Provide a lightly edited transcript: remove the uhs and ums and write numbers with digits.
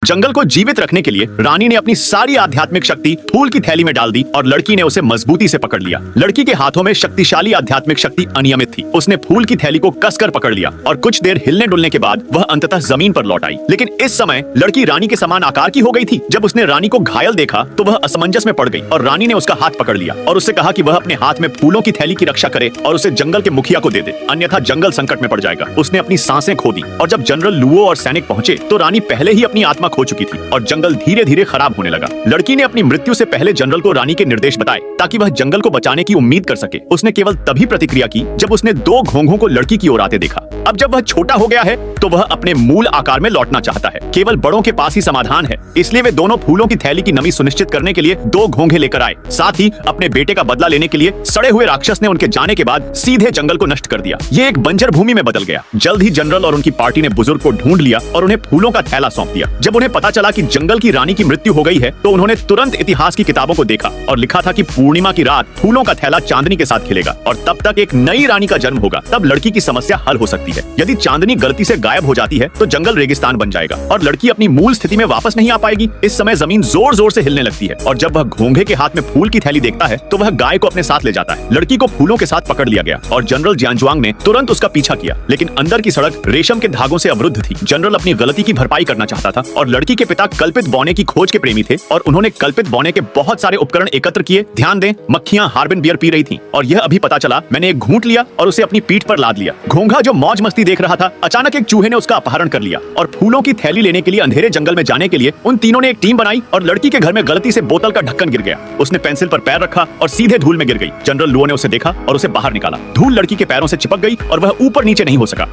जंगल को जीवित रखने के लिए रानी ने अपनी सारी आध्यात्मिक शक्ति फूल की थैली में डाल दी और लड़की ने उसे मजबूती से पकड़ लिया। लड़की के हाथों में शक्तिशाली आध्यात्मिक शक्ति अनियमित थी। उसने फूल की थैली को कसकर पकड़ लिया और कुछ देर हिलने डुलने के बाद वह अंततः जमीन पर लौट आई। लेकिन इस समय लड़की रानी के समान आकार की हो गई थी। जब उसने रानी को घायल देखा तो वह असमंजस में पड़ गई और रानी ने उसका हाथ पकड़ लिया और उससे कहा कि वह अपने हाथ में फूलों की थैली की रक्षा करे और उसे जंगल के मुखिया को दे दे, अन्यथा जंगल संकट में पड़ जाएगा। उसने अपनी सांसें खो दी और जब जनरल लुओ और सैनिक पहुंचे तो रानी पहले ही अपनी आत्मा खो चुकी थी और जंगल धीरे धीरे खराब होने लगा। लड़की ने अपनी मृत्यु से पहले जनरल को रानी के निर्देश बताए ताकि वह जंगल को बचाने की उम्मीद कर सके। उसने केवल तभी प्रतिक्रिया की जब उसने दो घोंघों को लड़की की ओर आते देखा। अब जब वह छोटा हो गया है तो वह अपने मूल आकार में लौटना चाहता है। केवल बड़ों के पास ही समाधान है, इसलिए वे दोनों फूलों की थैली की नमी सुनिश्चित करने के लिए दो घोंघे लेकर आए। साथ ही अपने बेटे का बदला लेने के लिए सड़े हुए राक्षस ने उनके जाने के बाद सीधे जंगल को नष्ट कर दिया। ये एक बंजर भूमि में बदल गया। जल्द ही जनरल और उनकी पार्टी ने बुजुर्ग को ढूंढ लिया और उन्हें फूलों का थैला सौंप दिया। जब उन्हें पता चला कि जंगल की रानी की मृत्यु हो गई है तो उन्होंने तुरंत इतिहास की किताबों को देखा और लिखा था कि पूर्णिमा की रात फूलों का थैला चांदनी के साथ खिलेगा और तब तक एक नई रानी का जन्म होगा। तब लड़की की समस्या हल हो सकती है। यदि चांदनी गलती से गायब हो जाती है तो जंगल रेगिस्तान बन जाएगा और लड़की अपनी मूल स्थिति में वापस नहीं आ पाएगी। इस समय जमीन जोर जोर से हिलने लगती है और जब वह घोंघे के हाथ में फूल की थैली देखता है तो वह गाय को अपने साथ ले जाता है। लड़की को फूलों के साथ पकड़ लिया गया और जनरल जियांजुआंग ने तुरंत उसका पीछा किया, लेकिन अंदर की सड़क रेशम के धागों से अवरुद्ध थी। जनरल अपनी गलती की भरपाई करना चाहता था और लड़की के पिता कल्पित बौने की खोज के प्रेमी थे और उन्होंने कल्पित बौने के बहुत सारे उपकरण एकत्र किए। ध्यान दें, मक्खियां हार्बिन बियर पी रही थीं और यह अभी पता चला। मैंने एक घूंट लिया और उसे अपनी पीठ पर लाद लिया। घोंघा जो मौज मस्ती देख रहा था, अचानक एक चूहे ने उसका अपहरण कर लिया और फूलों की थैली लेने के लिए अंधेरे जंगल में जाने के लिए उन तीनों ने एक टीम बनाई और लड़की के घर में गलती से बोतल का ढक्कन गिर गया। उसने पेंसिल पर पैर रखा और सीधे धूल में गिर गई। जनरल लुओ ने उसे देखा और उसे बाहर निकाला। धूल लड़की के पैरों से चिपक गई और वह ऊपर नीचे नहीं हो सका।